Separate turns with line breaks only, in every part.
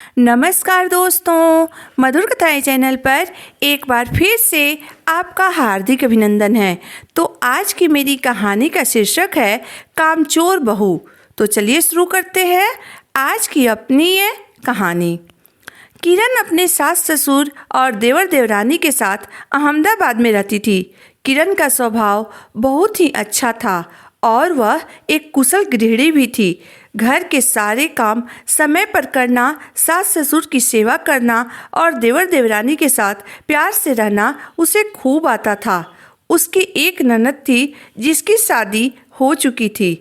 नमस्कार दोस्तों, मधुर कथाएं चैनल पर एक बार फिर से आपका हार्दिक अभिनंदन है। तो आज की मेरी कहानी का शीर्षक है कामचोर बहू। तो चलिए शुरू करते हैं आज की अपनी ये कहानी। किरण अपने सास ससुर और देवर देवरानी के साथ अहमदाबाद में रहती थी। किरण का स्वभाव बहुत ही अच्छा था और वह एक कुशल गृहिणी भी थी। घर के सारे काम समय पर करना, सास ससुर की सेवा करना और देवर देवरानी के साथ प्यार से रहना उसे खूब आता था। उसकी एक ननद थी जिसकी शादी हो चुकी थी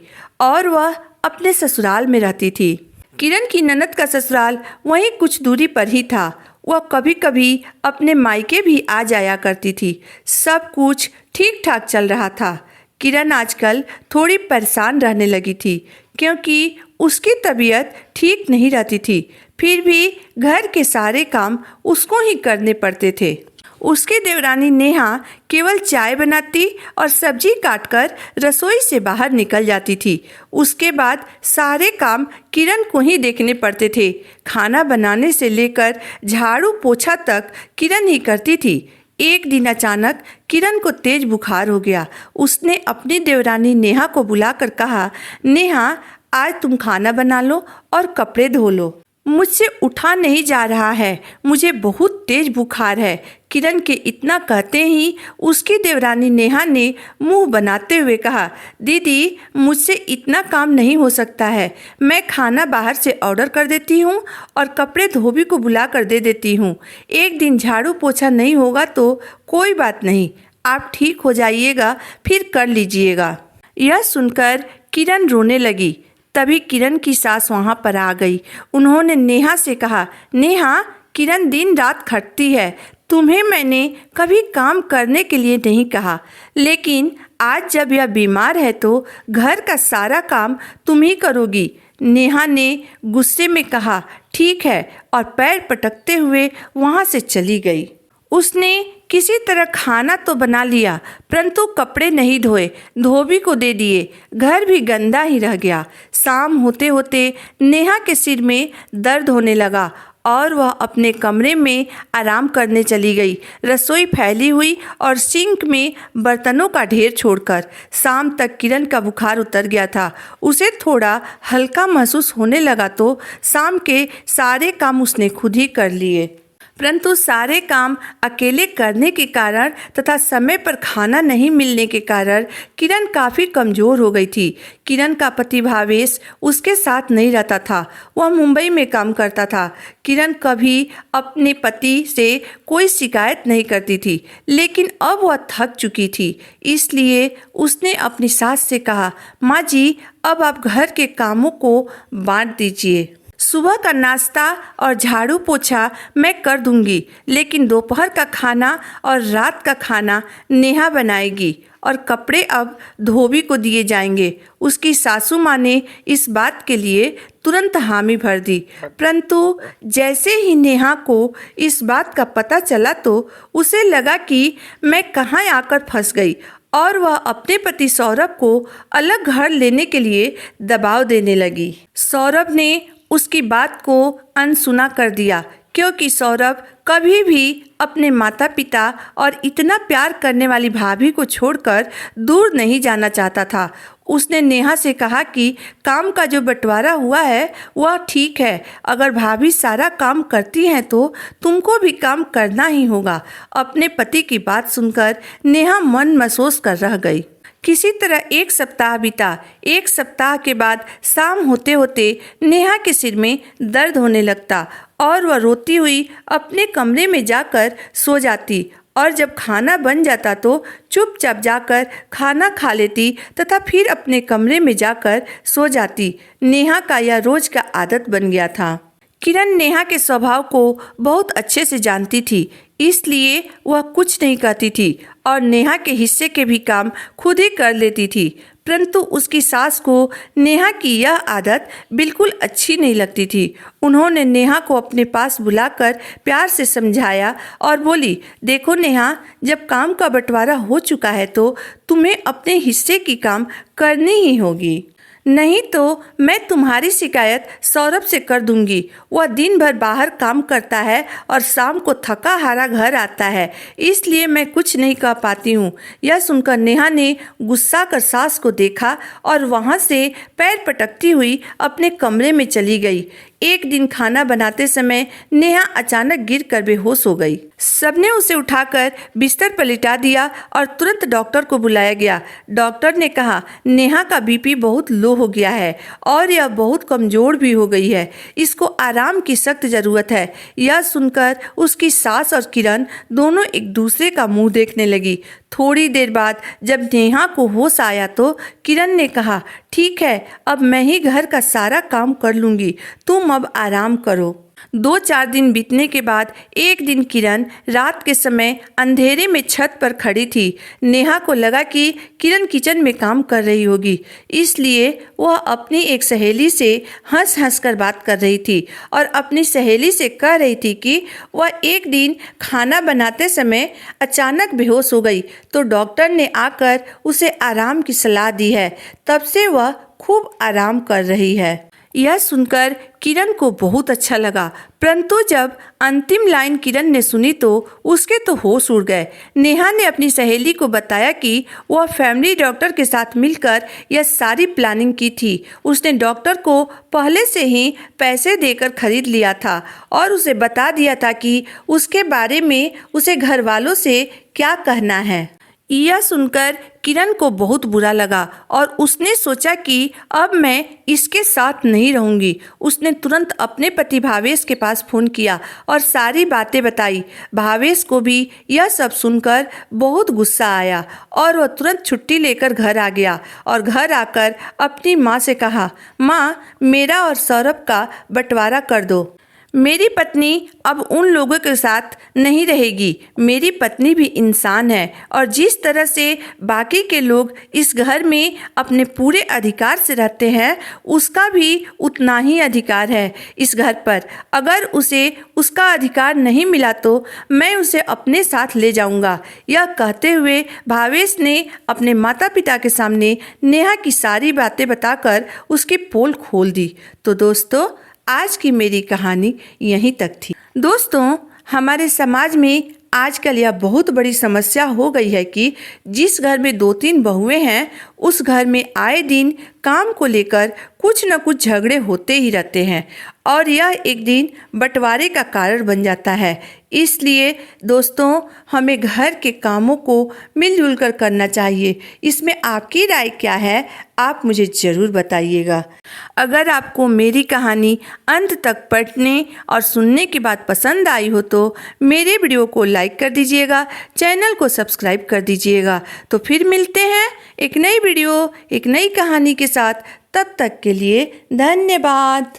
और वह अपने ससुराल में रहती थी। किरण की ननद का ससुराल वहीं कुछ दूरी पर ही था। वह कभी कभी अपने मायके भी आ जाया करती थी। सब कुछ ठीक ठाक चल रहा था। किरण आजकल थोड़ी परेशान रहने लगी थी क्योंकि उसकी तबीयत ठीक नहीं रहती थी। फिर भी घर के सारे काम उसको ही करने पड़ते थे। उसकी देवरानी नेहा केवल चाय बनाती और सब्जी काटकर रसोई से बाहर निकल जाती थी। उसके बाद सारे काम किरण को ही देखने पड़ते थे। खाना बनाने से लेकर झाड़ू पोछा तक किरण ही करती थी। एक दिन अचानक किरण को तेज बुखार हो गया। उसने अपनी देवरानी नेहा को बुलाकर कहा, नेहा, आज तुम खाना बना लो और कपड़े धो लो। मुझसे उठा नहीं जा रहा है, मुझे बहुत तेज बुखार है। किरण के इतना कहते ही उसकी देवरानी नेहा ने मुंह बनाते हुए कहा, दीदी, मुझसे इतना काम नहीं हो सकता है। मैं खाना बाहर से ऑर्डर कर देती हूँ और कपड़े धोबी को बुला कर दे देती हूँ। एक दिन झाड़ू पोछा नहीं होगा तो कोई बात नहीं, आप ठीक हो जाइएगा, फिर कर लीजिएगा। यह सुनकर किरण रोने लगी। तभी किरण की सास वहां पर आ गई। उन्होंने नेहा से कहा, नेहा, किरण दिन रात खटती है। तुम्हें मैंने कभी काम करने के लिए नहीं कहा, लेकिन आज जब यह बीमार है तो घर का सारा काम तुम ही करोगी। नेहा ने गुस्से में कहा, ठीक है, और पैर पटकते हुए वहां से चली गई। उसने किसी तरह खाना तो बना लिया, परंतु कपड़े नहीं धोए, धोबी को दे दिए। घर भी गंदा ही रह गया। शाम होते होते नेहा के सिर में दर्द होने लगा और वह अपने कमरे में आराम करने चली गई। रसोई फैली हुई और सिंक में बर्तनों का ढेर छोड़कर। शाम तक किरण का बुखार उतर गया था। उसे थोड़ा हल्का महसूस होने लगा तो शाम के सारे काम उसने खुद ही कर लिए। परंतु सारे काम अकेले करने के कारण तथा समय पर खाना नहीं मिलने के कारण किरण काफ़ी कमज़ोर हो गई थी। किरण का पति भावेश उसके साथ नहीं रहता था। वह मुंबई में काम करता था। किरण कभी अपने पति से कोई शिकायत नहीं करती थी, लेकिन अब वह थक चुकी थी। इसलिए उसने अपनी सास से कहा, माँ जी, अब आप घर के कामों को बांट दीजिए। सुबह का नाश्ता और झाड़ू पोछा मैं कर दूंगी, लेकिन दोपहर का खाना और रात का खाना नेहा बनाएगी और कपड़े अब धोबी को दिए जाएंगे। उसकी सासू माँ ने इस बात के लिए तुरंत हामी भर दी। परंतु जैसे ही नेहा को इस बात का पता चला तो उसे लगा कि मैं कहाँ आकर फंस गई और वह अपने पति सौरभ को अलग घर लेने के लिए दबाव देने लगी। सौरभ ने उसकी बात को अनसुना कर दिया क्योंकि सौरभ कभी भी अपने माता पिता और इतना प्यार करने वाली भाभी को छोड़कर दूर नहीं जाना चाहता था। उसने नेहा से कहा कि काम का जो बंटवारा हुआ है वह ठीक है। अगर भाभी सारा काम करती हैं तो तुमको भी काम करना ही होगा। अपने पति की बात सुनकर नेहा मन महसूस कर रह गई। किसी तरह एक सप्ताह बीता। एक सप्ताह के बाद शाम होते होते नेहा के सिर में दर्द होने लगता और वह रोती हुई अपने कमरे में जाकर सो जाती और जब खाना बन जाता तो चुपचाप जाकर खाना खा लेती तथा फिर अपने कमरे में जाकर सो जाती। नेहा का यह रोज का आदत बन गया था। किरण नेहा के स्वभाव को बहुत अच्छे से जानती थी, इसलिए वह कुछ नहीं कहती थी और नेहा के हिस्से के भी काम खुद ही कर लेती थी। परंतु उसकी सास को नेहा की यह आदत बिल्कुल अच्छी नहीं लगती थी। उन्होंने नेहा को अपने पास बुलाकर प्यार से समझाया और बोली, देखो नेहा, जब काम का बंटवारा हो चुका है तो तुम्हें अपने हिस्से की काम करनी ही होगी। नहीं तो मैं तुम्हारी शिकायत सौरभ से कर दूंगी। वह दिन भर बाहर काम करता है और शाम को थका हारा घर आता है, इसलिए मैं कुछ नहीं कह पाती हूँ। यह सुनकर नेहा ने गुस्सा कर सास को देखा और वहाँ से पैर पटकती हुई अपने कमरे में चली गई। एक दिन खाना बनाते समय नेहा अचानक गिरकर बेहोश हो गई। सबने उसे उठाकर बिस्तर पर लिटा दिया और तुरंत डॉक्टर को बुलाया गया। डॉक्टर ने कहा नेहा का बीपी बहुत लो हो गया है और यह बहुत कमजोर भी हो गई है। इसको आराम की सख्त जरूरत है। यह सुनकर उसकी सास और किरण दोनों एक दूसरे का मुंह देखने लगी। थोड़ी देर बाद जब नेहा को होश आया तो किरण ने कहा, ठीक है, अब मैं ही घर का सारा काम कर लूंगी, तुम अब आराम करो। 2-4 दिन बीतने के बाद एक दिन किरण रात के समय अंधेरे में छत पर खड़ी थी। नेहा को लगा कि किरण किचन में काम कर रही होगी, इसलिए वह अपनी एक सहेली से हंस हंस कर बात कर रही थी और अपनी सहेली से कह रही थी कि वह एक दिन खाना बनाते समय अचानक बेहोश हो गई तो डॉक्टर ने आकर उसे आराम की सलाह दी है। तब से वह खूब आराम कर रही है। यह सुनकर किरण को बहुत अच्छा लगा, परंतु जब अंतिम लाइन किरण ने सुनी तो उसके तो होश उड़ गए। नेहा ने अपनी सहेली को बताया कि वह फैमिली डॉक्टर के साथ मिलकर यह सारी प्लानिंग की थी। उसने डॉक्टर को पहले से ही पैसे देकर खरीद लिया था और उसे बता दिया था कि उसके बारे में उसे घर वालों से क्या कहना है। यह सुनकर किरण को बहुत बुरा लगा और उसने सोचा कि अब मैं इसके साथ नहीं रहूंगी। उसने तुरंत अपने पति भावेश के पास फोन किया और सारी बातें बताई। भावेश को भी यह सब सुनकर बहुत गुस्सा आया और वह तुरंत छुट्टी लेकर घर आ गया और घर आकर अपनी माँ से कहा, माँ, मेरा और सौरभ का बंटवारा कर दो। मेरी पत्नी अब उन लोगों के साथ नहीं रहेगी। मेरी पत्नी भी इंसान है और जिस तरह से बाकी के लोग इस घर में अपने पूरे अधिकार से रहते हैं, उसका भी उतना ही अधिकार है इस घर पर। अगर उसे उसका अधिकार नहीं मिला तो मैं उसे अपने साथ ले जाऊंगा। यह कहते हुए भावेश ने अपने माता पिता के सामने नेहा की सारी बातें बताकर उसकी पोल खोल दी। तो दोस्तों, आज की मेरी कहानी यहीं तक थी। दोस्तों, हमारे समाज में आजकल यह बहुत बड़ी समस्या हो गई है कि जिस घर में 2-3 बहुएं हैं, उस घर में आए दिन काम को लेकर कुछ न कुछ झगड़े होते ही रहते हैं और यह एक दिन बंटवारे का कारण बन जाता है। इसलिए दोस्तों, हमें घर के कामों को मिलजुल कर करना चाहिए। इसमें आपकी राय क्या है, आप मुझे ज़रूर बताइएगा। अगर आपको मेरी कहानी अंत तक पढ़ने और सुनने के बाद पसंद आई हो तो मेरे वीडियो को लाइक कर दीजिएगा, चैनल को सब्सक्राइब कर दीजिएगा। तो फिर मिलते हैं एक नई वीडियो, एक नई कहानी के साथ। तब तक के लिए धन्यवाद।